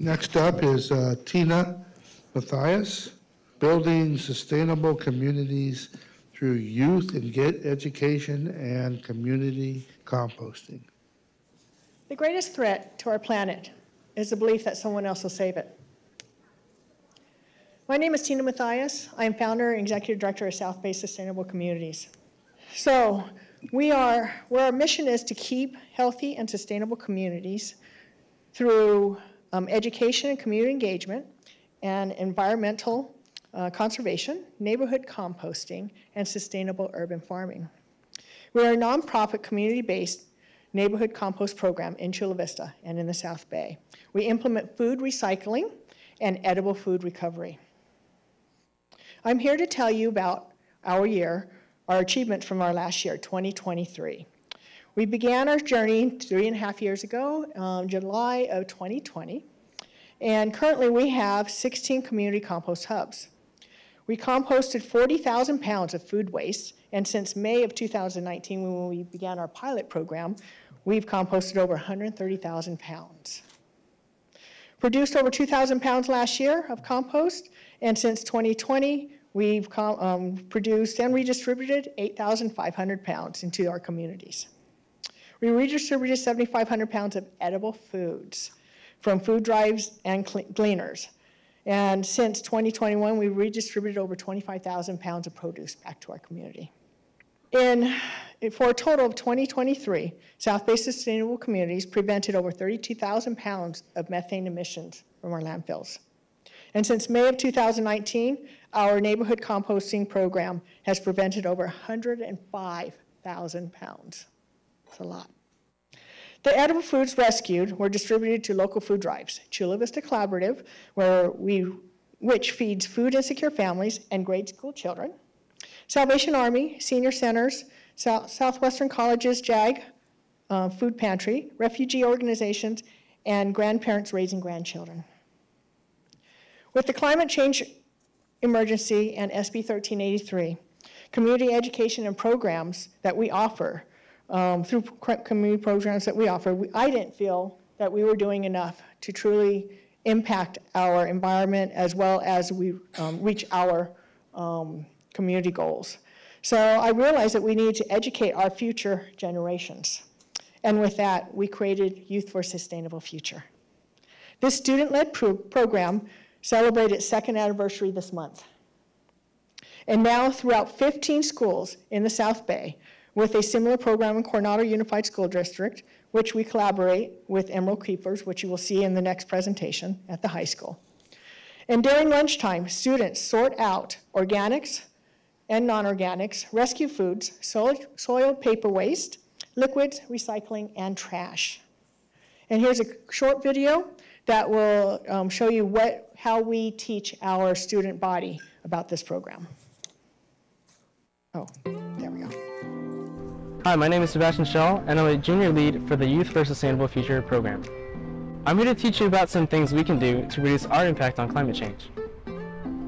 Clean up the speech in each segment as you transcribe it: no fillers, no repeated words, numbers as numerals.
Next up is Tina Matthias, Building Sustainable Communities Through Youth and Education and Community Composting. The greatest threat to our planet is the belief that someone else will save it. My name is Tina Matthias. I am founder and executive director of South Bay Sustainable Communities. So where our mission is to keep healthy and sustainable communities through education and community engagement and environmental conservation, neighborhood composting, and sustainable urban farming. We are a nonprofit community-based neighborhood compost program in Chula Vista and in the South Bay. We implement food recycling and edible food recovery. I'm here to tell you about our achievements from our last year, 2023. We began our journey 3.5 years ago, July of 2020, and currently we have 16 community compost hubs. We composted 40,000 pounds of food waste, and since May of 2019, when we began our pilot program, we've composted over 130,000 pounds. Produced over 2,000 pounds last year of compost, and since 2020, we've produced and redistributed 8,500 pounds into our communities. We redistributed 7,500 pounds of edible foods from food drives and gleaners. And since 2021, we redistributed over 25,000 pounds of produce back to our community. For a total of 2023, South Bay Sustainable Communities prevented over 32,000 pounds of methane emissions from our landfills. And since May of 2019, our neighborhood composting program has prevented over 105,000 pounds. That's a lot. The edible foods rescued were distributed to local food drives. Chula Vista Collaborative, which feeds food insecure families and grade school children. Salvation Army, Senior Centers, Southwestern Colleges, JAG, Food Pantry, refugee organizations, and grandparents raising grandchildren. With the climate change emergency and SB 1383, community education and programs that we offer, through community programs that we offer, I didn't feel that we were doing enough to truly impact our environment as well as we reach our community goals. So I realized that we need to educate our future generations. And with that, we created Youth for a Sustainable Future. This student-led program celebrated its second anniversary this month. And now throughout 15 schools in the South Bay, with a similar program in Coronado Unified School District, which we collaborate with Emerald Keepers, which you will see in the next presentation at the high school. And during lunchtime, students sort out organics and non-organics, rescue foods, soiled paper waste, liquids, recycling, and trash. And here's a short video that will show you how we teach our student body about this program. Oh, there we go. Hi, my name is Sebastian Shaw, and I'm a junior lead for the Youth for a Sustainable Future program. I'm here to teach you about some things we can do to reduce our impact on climate change.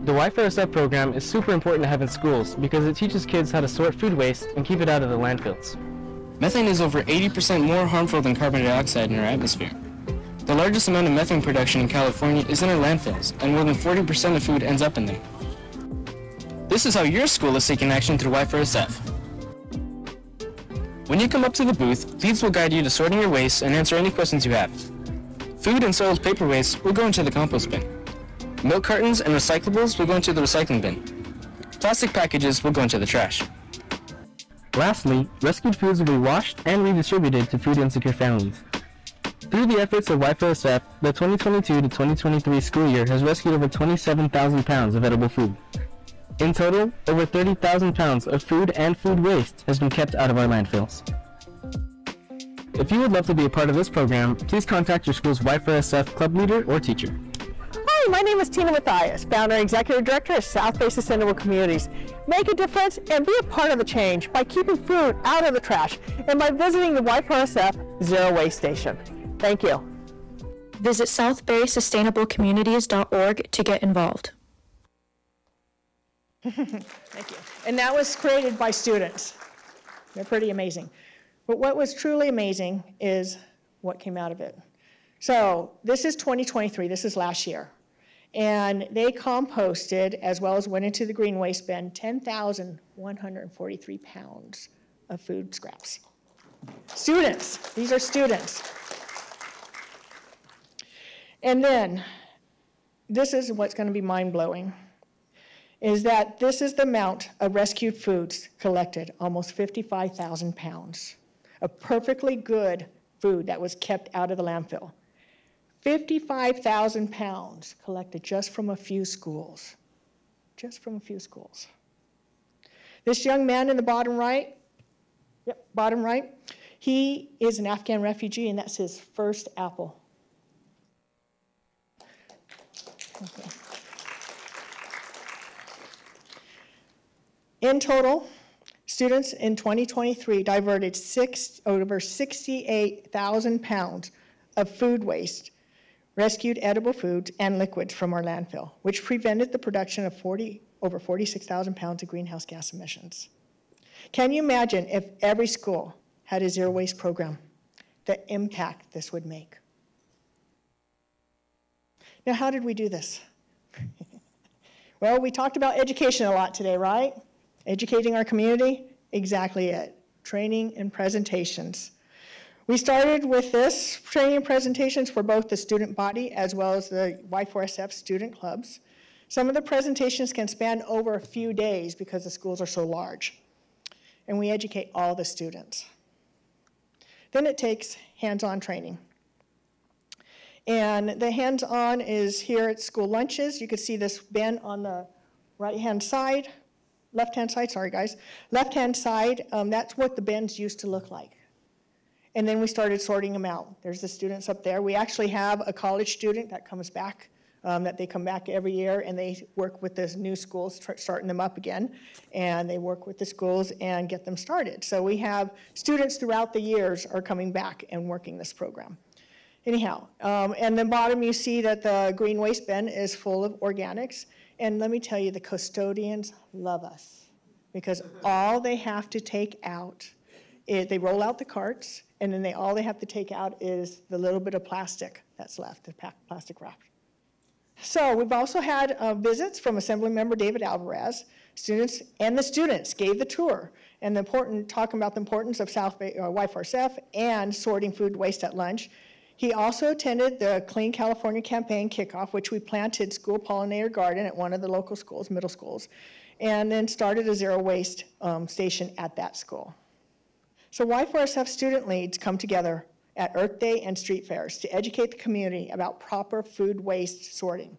The Y4SF program is super important to have in schools because it teaches kids how to sort food waste and keep it out of the landfills. Methane is over 80% more harmful than carbon dioxide in our atmosphere. The largest amount of methane production in California is in our landfills, and more than 40% of food ends up in them. This is how your school is taking action through Y4SF. When you come up to the booth, leads will guide you to sorting your waste and answer any questions you have. Food and soiled paper waste will go into the compost bin. Milk cartons and recyclables will go into the recycling bin. Plastic packages will go into the trash. Lastly, rescued foods will be washed and redistributed to food insecure families. Through the efforts of Y4SF, the 2022 to 2023 school year has rescued over 27,000 pounds of edible food. In total, over 30,000 pounds of food and food waste has been kept out of our landfills. If you would love to be a part of this program, please contact your school's Y4SF club leader or teacher. Hi, my name is Tina Matthias, founder and executive director of South Bay Sustainable Communities. Make a difference and be a part of the change by keeping food out of the trash and by visiting the Y4SF Zero Waste Station. Thank you. Visit southbaysustainablecommunities.org to get involved. Thank you. And that was created by students. They're pretty amazing. But what was truly amazing is what came out of it. So this is 2023, this is last year. And they composted, as well as went into the green waste bin, 10,143 pounds of food scraps. Students, these are students. And then, this is what's going to be mind-blowing, is that this is the amount of rescued foods collected, almost 55,000 pounds of perfectly good food that was kept out of the landfill. 55,000 pounds collected just from a few schools. Just from a few schools. This young man in the bottom right, he is an Afghan refugee, and that's his first apple. Okay. In total, students in 2023 diverted over 68,000 pounds of food waste, rescued edible foods, and liquids from our landfill, which prevented the production of over 46,000 pounds of greenhouse gas emissions. Can you imagine if every school had a zero waste program, the impact this would make? Now, how did we do this? Well, we talked about education a lot today, right? Educating our community, exactly it. Training and presentations. We started with this, training and presentations for both the student body as well as the Y4SF student clubs. Some of the presentations can span over a few days because the schools are so large. And we educate all the students. Then it takes hands-on training. And the hands-on is here at school lunches. You can see this bin on the right-hand side, left-hand side, sorry guys. Left-hand side, that's what the bins used to look like. And then we started sorting them out. There's the students up there. We actually have a college student that comes back, that they come back every year and they work with the new schools, starting them up again. And they work with the schools and get them started. So we have students throughout the years are coming back and working this program. Anyhow, and the bottom you see that the green waste bin is full of organics. And let me tell you, the custodians love us because all they have to take out, they roll out the carts, and then all they have to take out is the little bit of plastic that's left, the plastic wrap. So we've also had visits from Assemblymember David Alvarez. Students gave the tour and talking about the importance of South Bay Y4SF and sorting food waste at lunch. He also attended the Clean California campaign kickoff, which we planted school pollinator garden at one of the local schools, middle schools, and then started a zero waste station at that school. So Y4SF student leads come together at Earth Day and street fairs to educate the community about proper food waste sorting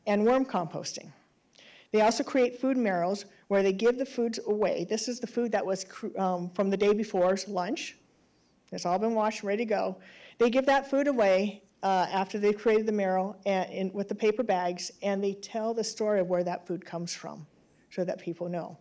and worm composting. They also create food marrows where they give the foods away. This is the food that was from the day before's lunch. It's all been washed, ready to go. They give that food away after they've created the marrow with the paper bags, and they tell the story of where that food comes from so that people know.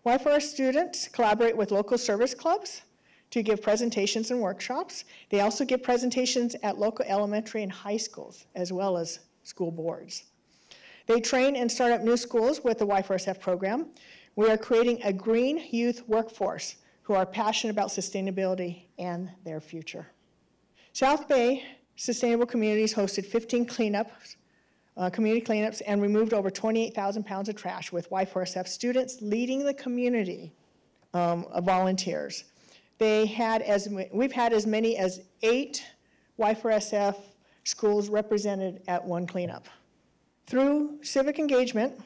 Y4 students collaborate with local service clubs to give presentations and workshops. They also give presentations at local elementary and high schools, as well as school boards. They train and start up new schools with the Y4SF program. We are creating a green youth workforce who are passionate about sustainability and their future. South Bay Sustainable Communities hosted 15 cleanups, community cleanups, and removed over 28,000 pounds of trash with Y4SF students leading the community of volunteers. We've had as many as 8 Y4SF schools represented at one cleanup. Through civic engagement,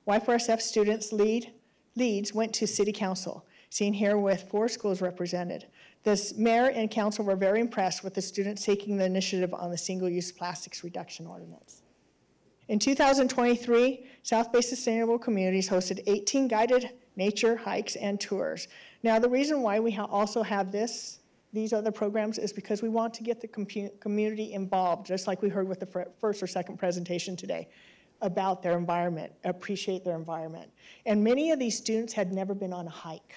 Y4SF students leads went to City Council, seen here with 4 schools represented. The mayor and council were very impressed with the students taking the initiative on the single-use plastics reduction ordinance. In 2023, South Bay Sustainable Communities hosted 18 guided nature hikes and tours. Now, the reason why we also have these other programs is because we want to get the community involved, just like we heard with the first or second presentation today, about their environment, appreciate their environment. And many of these students had never been on a hike.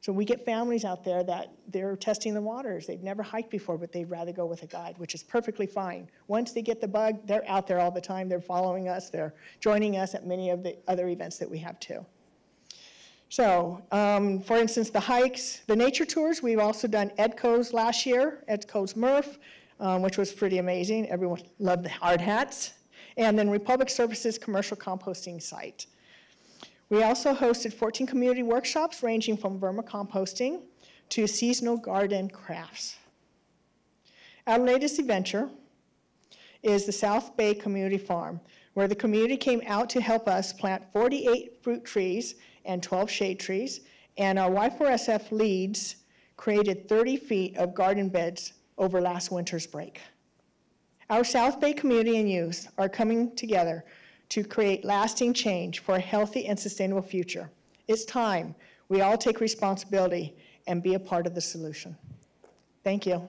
So we get families out there that they're testing the waters. They've never hiked before, but they'd rather go with a guide, which is perfectly fine. Once they get the bug, they're out there all the time. They're following us. They're joining us at many of the other events that we have too. So, for instance, the hikes, the nature tours, we've also done EDCO's last year, EDCO's Murph. which was pretty amazing. Everyone loved the hard hats. And then Republic Services commercial composting site. We also hosted 14 community workshops ranging from vermicomposting to seasonal garden crafts. Our latest adventure is the South Bay Community Farm, where the community came out to help us plant 48 fruit trees and 12 shade trees, and our Y4SF leads created 30 feet of garden beds over last winter's break. Our South Bay community and youth are coming together to create lasting change for a healthy and sustainable future. It's time we all take responsibility and be a part of the solution. Thank you.